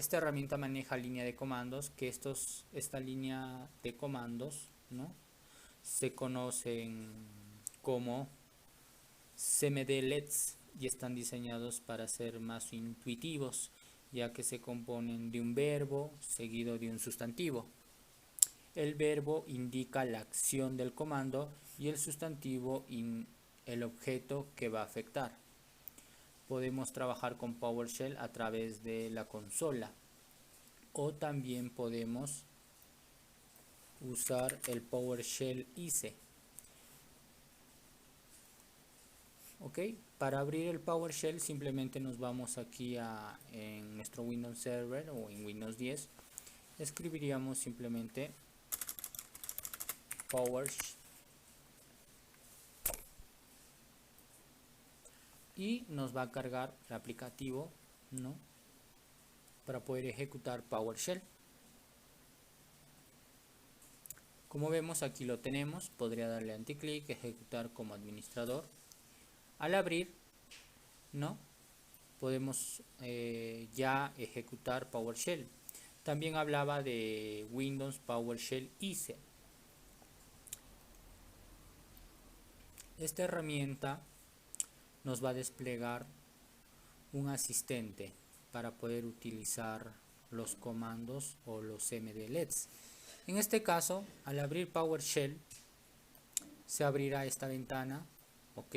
Esta herramienta maneja línea de comandos, que esta línea de comandos, ¿no?, se conocen como cmdlets y están diseñados para ser más intuitivos, ya que se componen de un verbo seguido de un sustantivo. El verbo indica la acción del comando y el sustantivo el objeto que va a afectar. Podemos trabajar con PowerShell a través de la consola, o también podemos usar el PowerShell ICE. Ok, para abrir el PowerShell simplemente nos vamos aquí en nuestro Windows Server o en Windows 10. Escribiríamos simplemente PowerShell y nos va a cargar el aplicativo, ¿no?, para poder ejecutar PowerShell. Como vemos, aquí lo tenemos. Podría darle anticlic, ejecutar como administrador. Al abrir, ¿no?, podemos ya ejecutar PowerShell. También hablaba de Windows PowerShell ICE. Esta herramienta nos va a desplegar un asistente para poder utilizar los comandos o los cmdlets. En este caso, al abrir PowerShell, se abrirá esta ventana. Ok,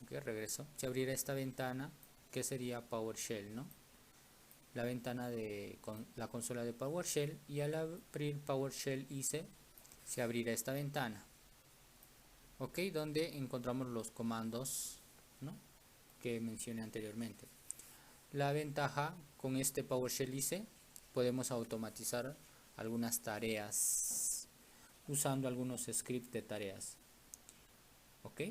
regreso. Se abrirá esta ventana que sería PowerShell, ¿no?, la ventana de la consola de PowerShell, y al abrir PowerShell ICE se abrirá esta ventana, ok, donde encontramos los comandos, ¿no?, que mencioné anteriormente. La ventaja con este PowerShell ICE, podemos automatizar algunas tareas usando algunos scripts de tareas. Ok,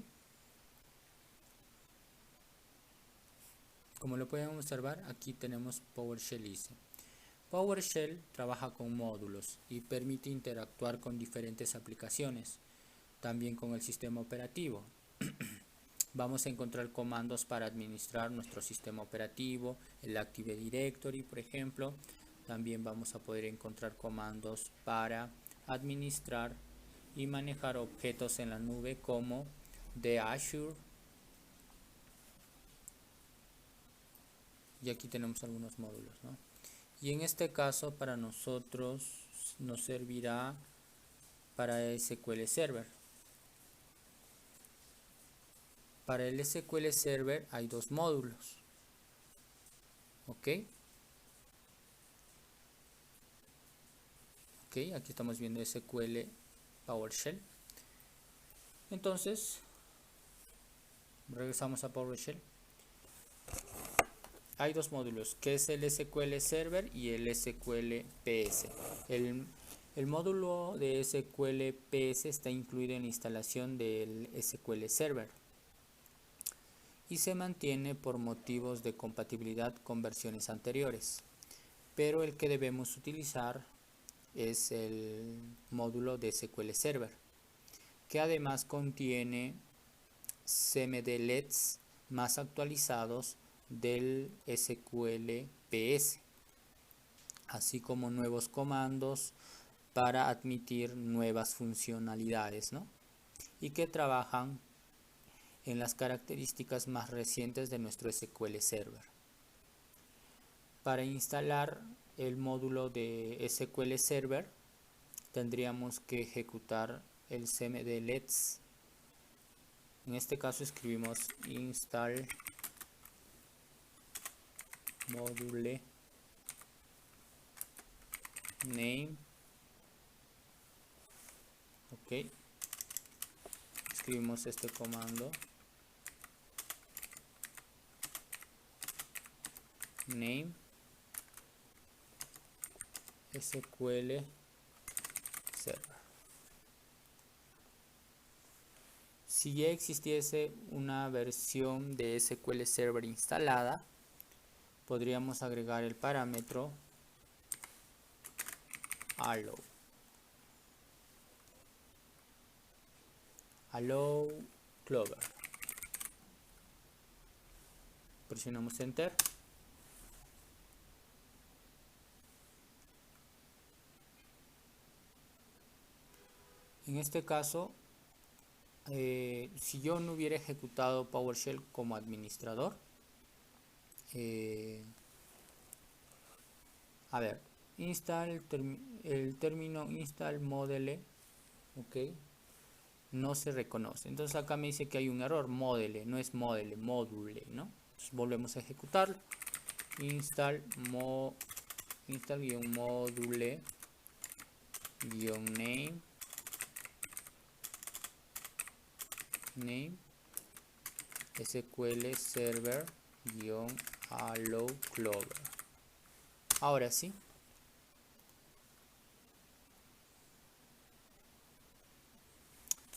como lo pueden observar, aquí tenemos PowerShell ICE. PowerShell trabaja con módulos y permite interactuar con diferentes aplicaciones, también con el sistema operativo. Vamos a encontrar comandos para administrar nuestro sistema operativo, el Active Directory, por ejemplo. También vamos a poder encontrar comandos para administrar y manejar objetos en la nube como de Azure. Y aquí tenemos algunos módulos, ¿no? Y en este caso para nosotros nos servirá para SQL Server. Para el SQL Server hay dos módulos. Ok, aquí estamos viendo SQL PowerShell. Entonces, regresamos a PowerShell. Hay dos módulos, que es el SQL Server y el SQL PS. El módulo de SQL PS está incluido en la instalación del SQL Server y se mantiene por motivos de compatibilidad con versiones anteriores, pero el que debemos utilizar es el módulo de SQL Server, que además contiene cmdlets más actualizados del SQL PS, así como nuevos comandos para admitir nuevas funcionalidades, ¿no?, y que trabajan en las características más recientes de nuestro SQL Server. Para instalar el módulo de SQL Server tendríamos que ejecutar el cmdlets. En este caso escribimos install module name. Ok, escribimos este comando name SQL Server. Si ya existiese una versión de SQL Server instalada, podríamos agregar el parámetro allow Clover. Presionamos enter En este caso, si yo no hubiera ejecutado PowerShell como administrador, a ver, el término install modele, ok, no se reconoce. Entonces acá me dice que hay un error, modele, no es modele, module, ¿no? Entonces volvemos a ejecutarlo. Install module name SQL server allow clover. Ahora sí.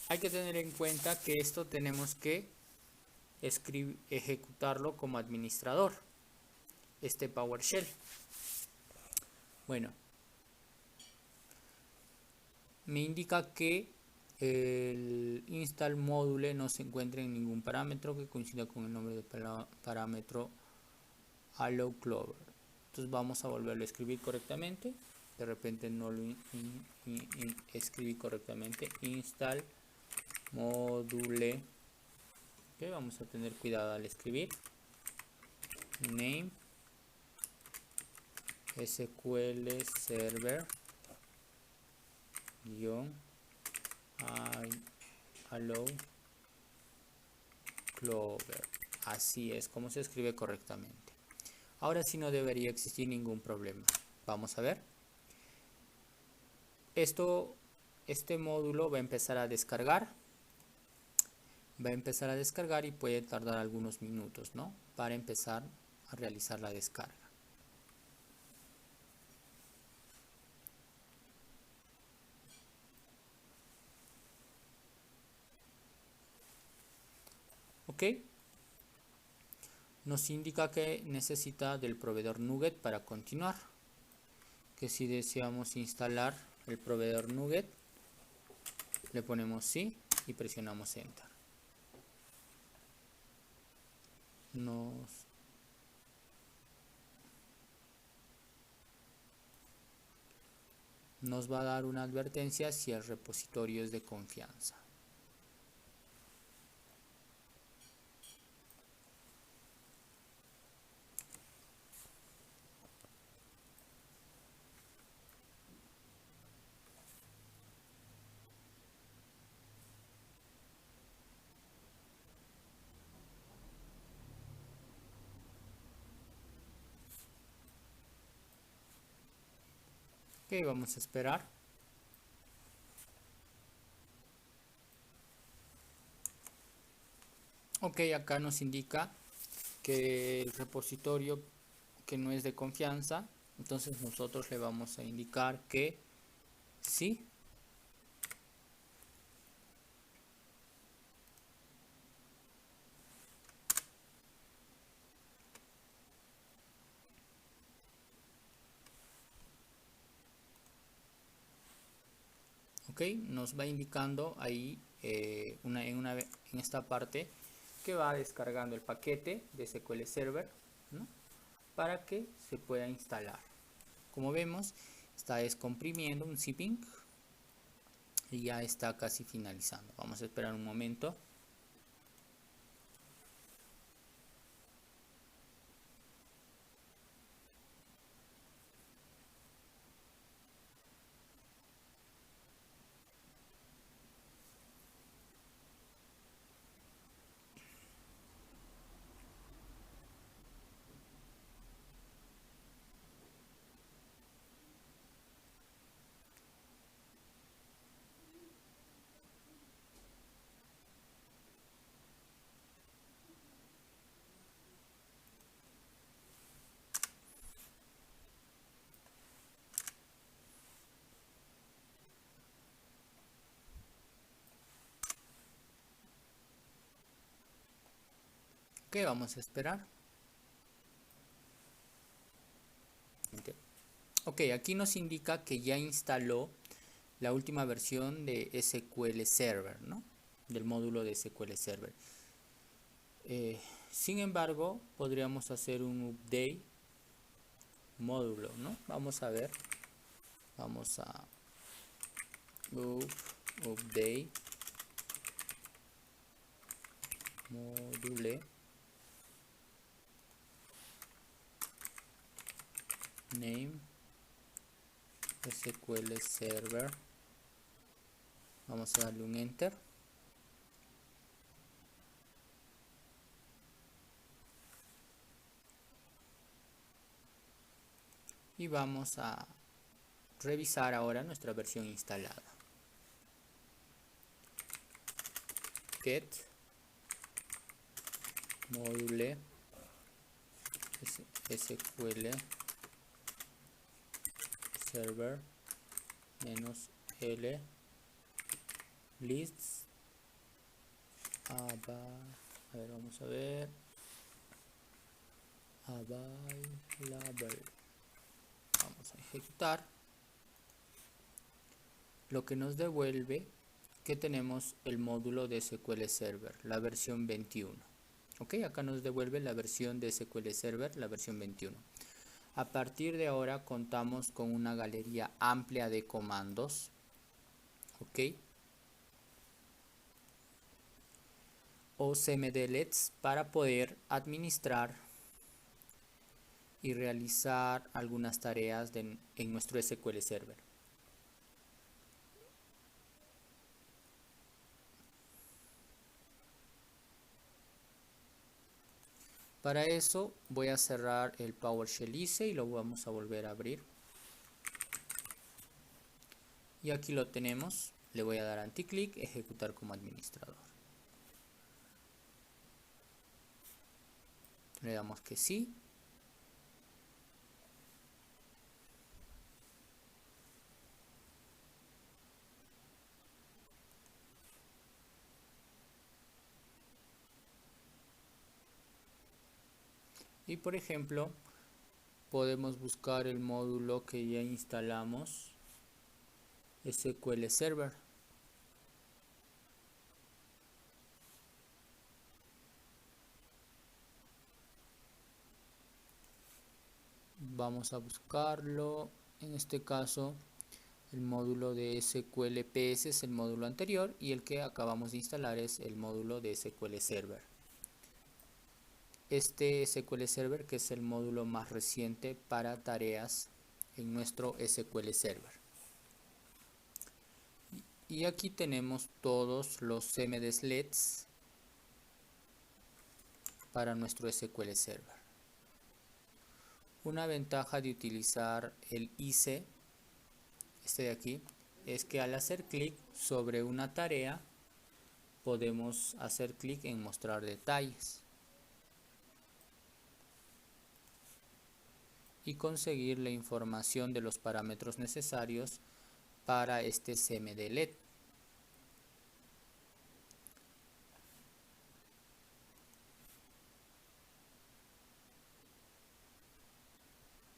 Hay que tener en cuenta que esto tenemos que ejecutarlo como administrador, este PowerShell. Bueno, me indica que el install module no se encuentra en ningún parámetro que coincida con el nombre del parámetro allow clover. Entonces vamos a volverlo a escribir correctamente. De repente no lo escribí correctamente. Install module. Okay, vamos a tener cuidado al escribir. Name SQL server allow clover. Así es como se escribe correctamente. Ahora sí no debería existir ningún problema. Vamos a ver. Este módulo va a empezar a descargar. Y puede tardar algunos minutos, ¿no? Para empezar a realizar la descarga. Ok. Nos indica que necesita del proveedor NuGet para continuar. Que si deseamos instalar el proveedor NuGet, le ponemos sí y presionamos Enter. Nos va a dar una advertencia si el repositorio es de confianza. Ok, vamos a esperar. Ok, acá nos indica que el repositorio que no es de confianza, entonces nosotros le vamos a indicar que sí. Ok, nos va indicando ahí en esta parte que va descargando el paquete de SQL Server, ¿no? Para que se pueda instalar. Como vemos, está descomprimiendo un zipping y ya está casi finalizando. Vamos a esperar un momento. Ok, vamos a esperar. Ok, aquí nos indica que ya instaló la última versión de SQL Server, ¿no? Del módulo de SQL Server. Sin embargo, podríamos hacer un update módulo, ¿no? Vamos a ver. Vamos a update module name SQL Server. Vamos a darle un enter. Y vamos a revisar ahora nuestra versión instalada. Get module SQL Server -l lists a ver, vamos a ver, available. Vamos a ejecutar, lo que nos devuelve que tenemos el módulo de SQL Server, la versión 21. Ok, acá nos devuelve la versión de SQL Server, la versión 21. A partir de ahora contamos con una galería amplia de comandos. Ok, o cmdlets para poder administrar y realizar algunas tareas en nuestro SQL Server. Para eso voy a cerrar el PowerShell ICE y lo vamos a volver a abrir. Y aquí lo tenemos. Le voy a dar anticlic, ejecutar como administrador. Le damos que sí. Y por ejemplo, podemos buscar el módulo que ya instalamos, SQL Server. Vamos a buscarlo. En este caso, el módulo de SQL PS es el módulo anterior y el que acabamos de instalar es el módulo de SQL Server. Este SQL Server, que es el módulo más reciente para tareas en nuestro SQL Server. Y aquí tenemos todos los cmdlets para nuestro SQL Server. Una ventaja de utilizar el ICE, este de aquí, es que al hacer clic sobre una tarea podemos hacer clic en mostrar detalles y conseguir la información de los parámetros necesarios para este cmdlet.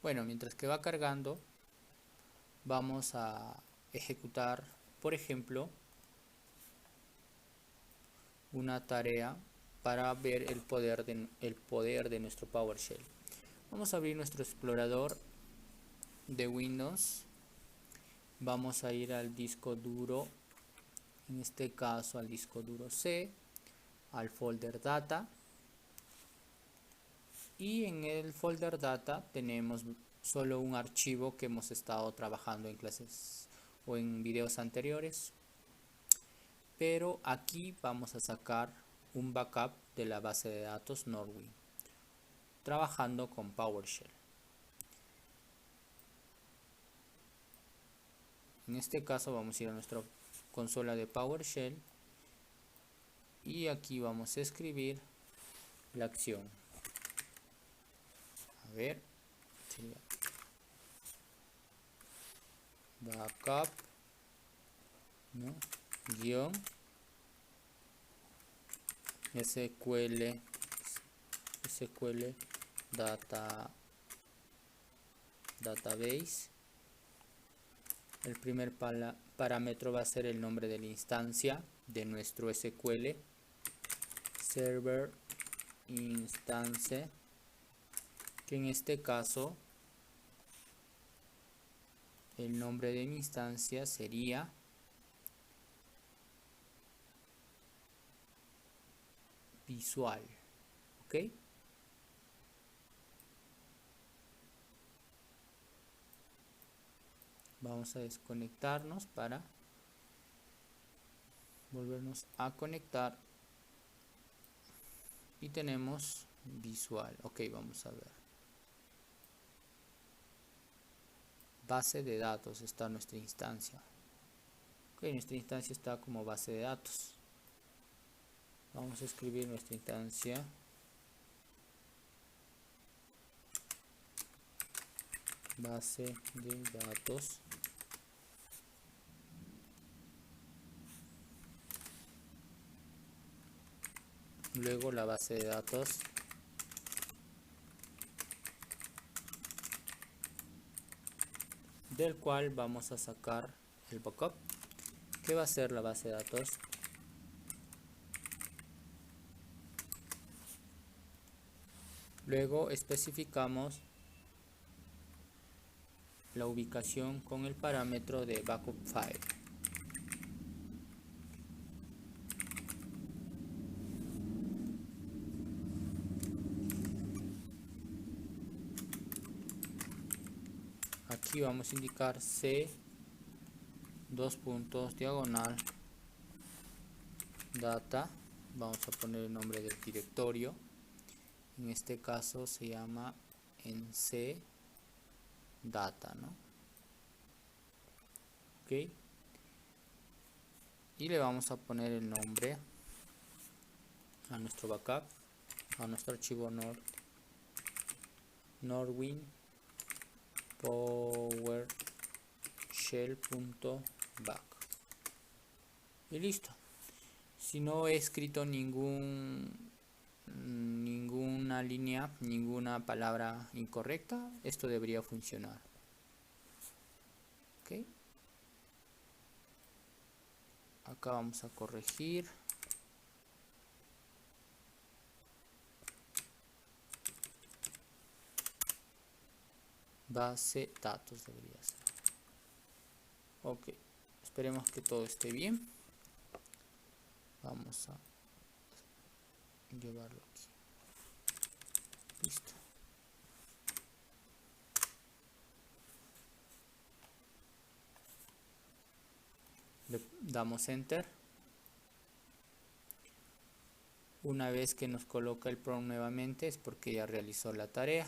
Bueno, mientras que va cargando, vamos a ejecutar, por ejemplo, una tarea para ver el poder de nuestro PowerShell. Vamos a abrir nuestro explorador de Windows. Vamos a ir al disco duro, en este caso al disco duro C, al folder data. Y en el folder data tenemos solo un archivo que hemos estado trabajando en clases o en videos anteriores. Pero aquí vamos a sacar un backup de la base de datos Norwind, trabajando con PowerShell. En este caso vamos a ir a nuestra consola de PowerShell y aquí vamos a escribir la acción. A ver, sería backup, ¿no? Guión SQL database. El primer parámetro va a ser el nombre de la instancia de nuestro SQL Server Instance, que en este caso el nombre de mi instancia sería visual. ¿Ok? Vamos a desconectarnos para volvernos a conectar. Y tenemos visual. Ok, vamos a ver. Base de datos está nuestra instancia. Ok, nuestra instancia está como base de datos. Vamos a escribir nuestra instancia. Base de datos. Luego la base de datos. Del cual vamos a sacar el backup. ¿Qué va a ser la base de datos? Luego especificamos la ubicación con el parámetro de backup file. Aquí vamos a indicar C diagonal data. Vamos a poner el nombre del directorio. En este caso se llama en C data, ¿no? Ok. Y le vamos a poner el nombre a nuestro backup, a nuestro archivo Norwin PowerShell.back. Y listo. Si no he escrito ninguna línea, ninguna palabra incorrecta, esto debería funcionar. Ok. Acá vamos a corregir. Base datos debería ser. Ok. Esperemos que todo esté bien. Vamos a llevarlo aquí. Listo. Le damos enter. Una vez que nos coloca el prompt nuevamente es porque ya realizó la tarea.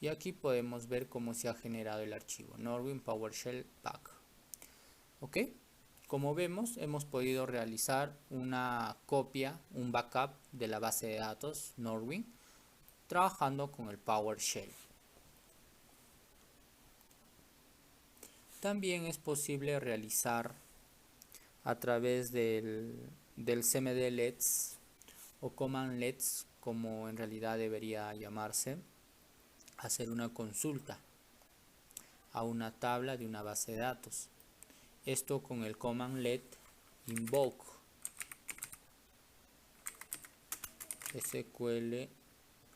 Y aquí podemos ver cómo se ha generado el archivo Norwin PowerShell back. Ok. Como vemos, hemos podido realizar una copia, un backup de la base de datos Norwin trabajando con el PowerShell. También es posible realizar a través del cmd-lets o command-lets, como en realidad debería llamarse, hacer una consulta a una tabla de una base de datos. Esto con el command-let invoke sql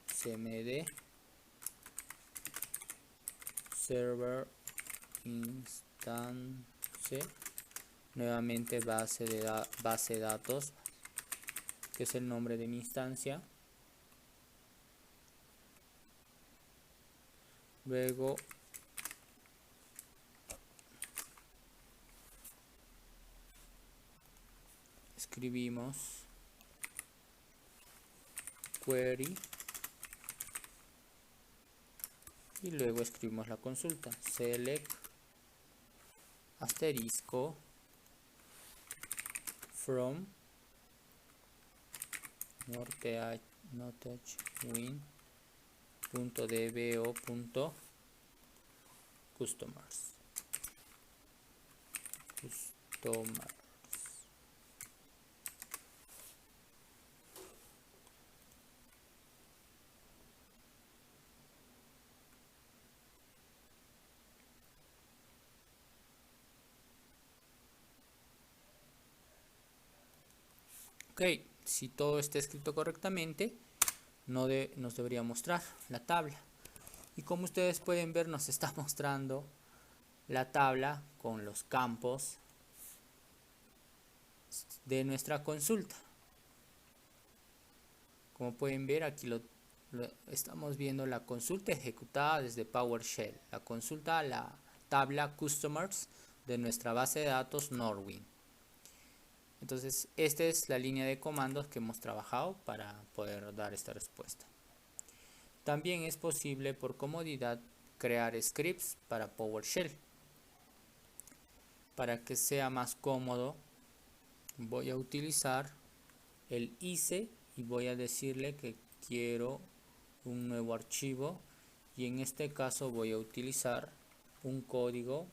cmd server instance, nuevamente base de datos, que es el nombre de mi instancia. Luego escribimos query y luego escribimos la consulta select asterisco from notechwin.dbo.customers. Ok, si todo está escrito correctamente, nos debería mostrar la tabla. Y como ustedes pueden ver, nos está mostrando la tabla con los campos de nuestra consulta. Como pueden ver, aquí estamos viendo la consulta ejecutada desde PowerShell, la consulta a la tabla Customers de nuestra base de datos Norwind. Entonces, esta es la línea de comandos que hemos trabajado para poder dar esta respuesta. También es posible, por comodidad, crear scripts para PowerShell. Para que sea más cómodo, voy a utilizar el ICE y voy a decirle que quiero un nuevo archivo, y en este caso voy a utilizar un código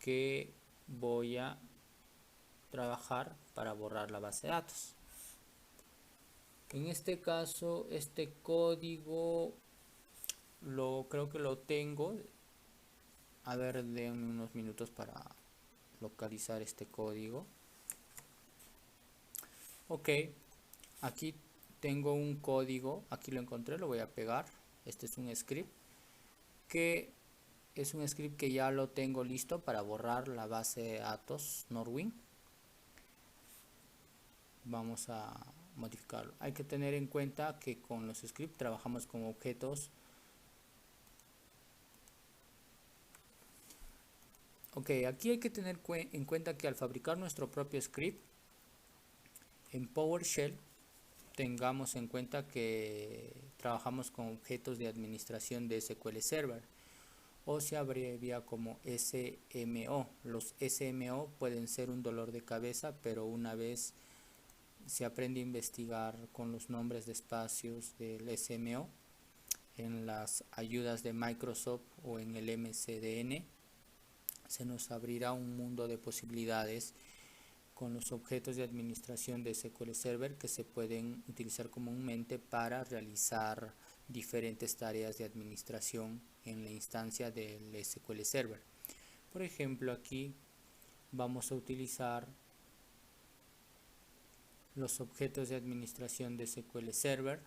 que voy a trabajar para borrar la base de datos. En este caso, este código creo que lo tengo. A ver, denme unos minutos para localizar este código. Ok, aquí tengo un código, aquí lo encontré, lo voy a pegar. Este es un script que ya lo tengo listo para borrar la base de datos Norwind. Vamos a modificarlo. Hay que tener en cuenta que con los scripts trabajamos con objetos. Ok, aquí hay que tener en cuenta que al fabricar nuestro propio script en PowerShell, tengamos en cuenta que trabajamos con objetos de administración de SQL Server, o se abrevia como SMO. Los SMO pueden ser un dolor de cabeza, pero una vez se aprende a investigar con los nombres de espacios del SMO en las ayudas de Microsoft o en el MCDN, se nos abrirá un mundo de posibilidades con los objetos de administración de SQL Server que se pueden utilizar comúnmente para realizar diferentes tareas de administración en la instancia del SQL Server. Por ejemplo, aquí vamos a utilizar los objetos de administración de SQL Server,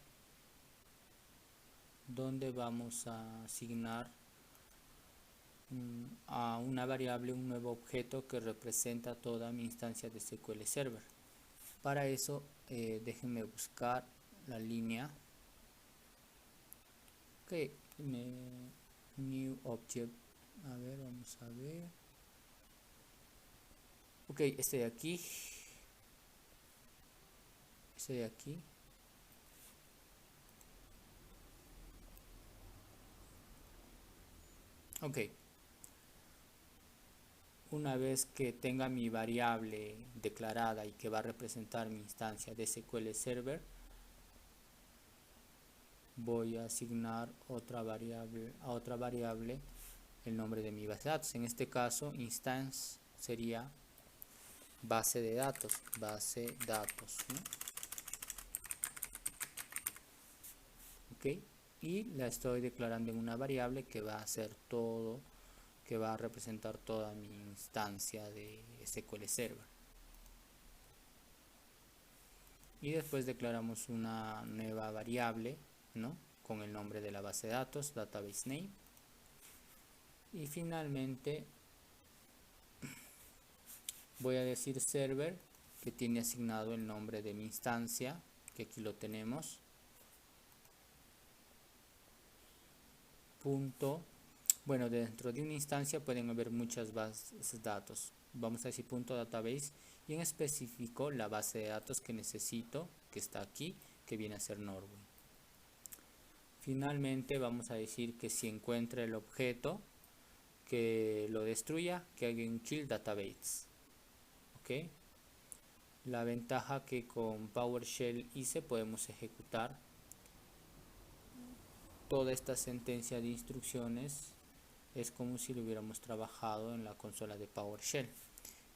donde vamos a asignar a una variable un nuevo objeto que representa toda mi instancia de SQL Server. Para eso, déjenme buscar la línea. Ok, new object. A ver, vamos a ver. Ok, este de aquí. Este de aquí. Ok. Una vez que tenga mi variable declarada y que va a representar mi instancia de SQL Server, voy a asignar a otra variable el nombre de mi base de datos. En este caso, instance sería base de datos, ¿no? Ok, y la estoy declarando en una variable que va a hacer todo, que va a representar toda mi instancia de SQL Server. Y después declaramos una nueva variable, ¿no?, con el nombre de la base de datos, database name. Y finalmente voy a decir server, que tiene asignado el nombre de mi instancia, que aquí lo tenemos. Bueno, dentro de una instancia pueden haber muchas bases de datos. Vamos a decir .database, y en específico la base de datos que necesito, que está aquí, que viene a ser Norwind. Finalmente vamos a decir que si encuentra el objeto, que lo destruya, que haga un kill database. Ok. La ventaja que con PowerShell ICE podemos ejecutar toda esta sentencia de instrucciones es como si lo hubiéramos trabajado en la consola de PowerShell. En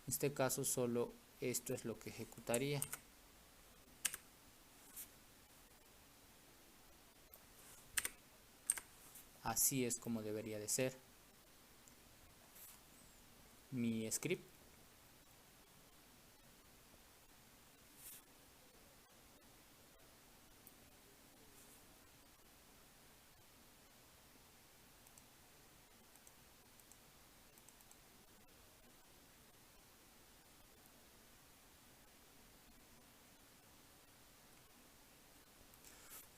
este caso solo esto es lo que ejecutaría. Así es como debería de ser mi script.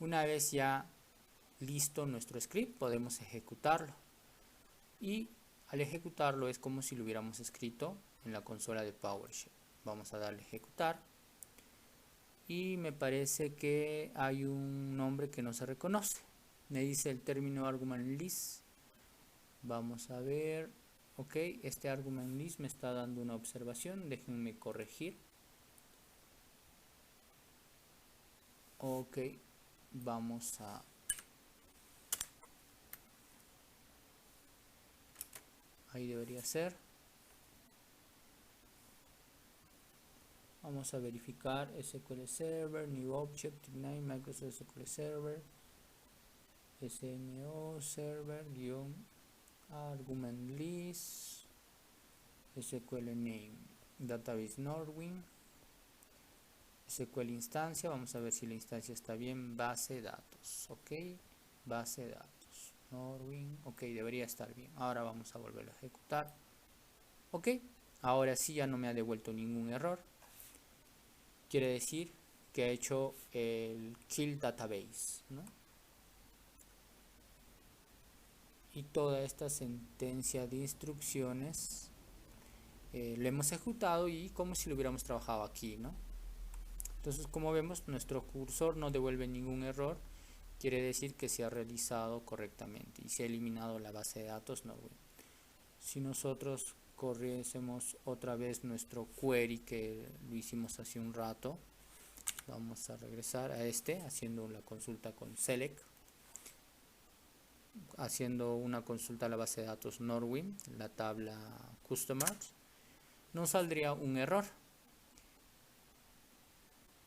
Una vez ya listo nuestro script, podemos ejecutarlo. Y al ejecutarlo es como si lo hubiéramos escrito en la consola de PowerShell. Vamos a darle a ejecutar. Y me parece que hay un nombre que no se reconoce. Me dice el término argument list. Vamos a ver. Ok, este argument list me está dando una observación. Déjenme corregir. Ok, vamos a... Ahí debería ser. Vamos a verificar SQL Server, New Object, Ignite, Microsoft SQL Server, SNO Server, argument list, SQL Name, Database Norwin, SQL instancia, vamos a ver si la instancia está bien, base de datos, ok, base de datos, Norwin, ok, debería estar bien. Ahora vamos a volverlo a ejecutar, ok, ahora sí ya no me ha devuelto ningún error. Quiere decir que ha hecho el kill database, ¿no? Y toda esta sentencia de instrucciones lo hemos ejecutado y como si lo hubiéramos trabajado aquí, ¿no? Entonces, como vemos, nuestro cursor no devuelve ningún error. Quiere decir que se ha realizado correctamente y se ha eliminado la base de datos Norwin. Si nosotros corriésemos otra vez nuestro query que lo hicimos hace un rato, vamos a regresar a haciendo la consulta con select, haciendo una consulta a la base de datos Norwin, la tabla customers, nos saldría un error.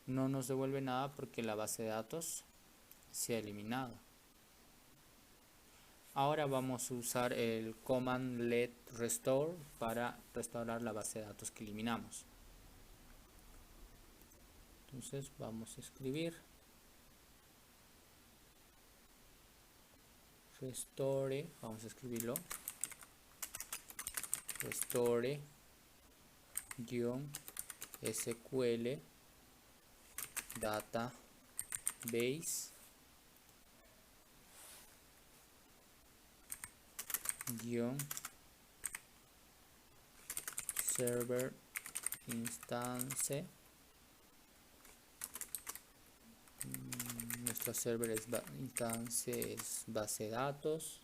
No nos devuelve nada porque la base de datos se ha eliminado. Ahora vamos a usar el command let restore para restaurar la base de datos que eliminamos. Entonces vamos a escribir restore, vamos a escribirlo, restore SQL database server instance. Nuestro server es instance, es base de datos.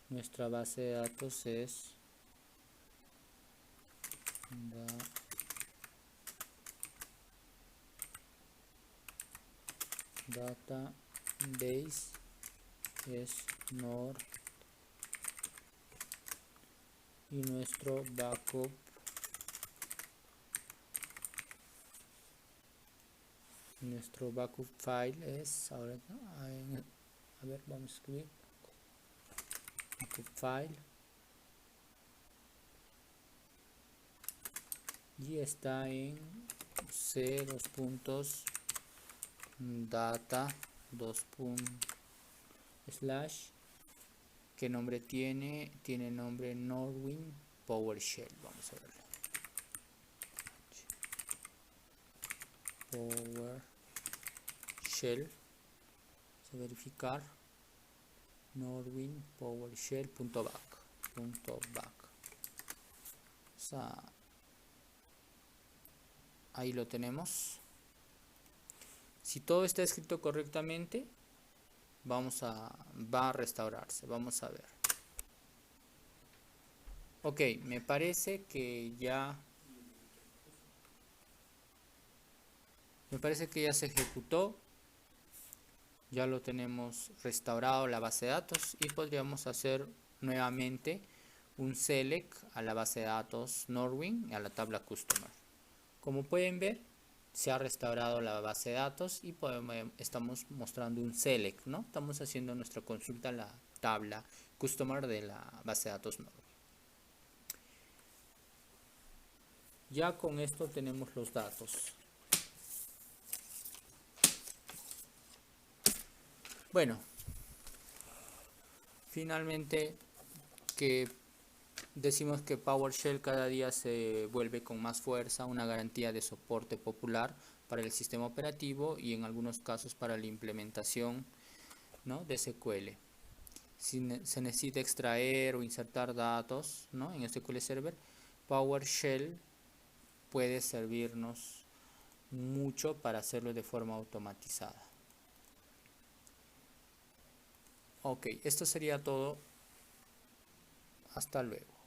Nuestra base de datos es database es nord y nuestro backup file es ahora, a ver, vamos a escribir backup file y está en c:\data ¿qué nombre tiene? Tiene nombre Norwin PowerShell. Vamos a verlo. PowerShell. Vamos a verificar. Norwin PowerShell.back. O sea, ahí lo tenemos. Si todo está escrito correctamente, va a restaurarse. Vamos a ver. Ok, me parece que ya se ejecutó. Ya lo tenemos restaurado la base de datos y podríamos hacer nuevamente un select a la base de datos Norwin y a la tabla customer. Como pueden ver, se ha restaurado la base de datos y estamos mostrando un select, ¿no? Estamos haciendo nuestra consulta a la tabla customer de la base de datos Norwin. Ya con esto tenemos los datos. Bueno, finalmente que decimos que PowerShell cada día se vuelve con más fuerza una garantía de soporte popular para el sistema operativo y en algunos casos para la implementación, ¿no?, de SQL. Si se necesita extraer o insertar datos, ¿no?, en SQL Server, PowerShell puede servirnos mucho para hacerlo de forma automatizada. Ok, esto sería todo. Hasta luego.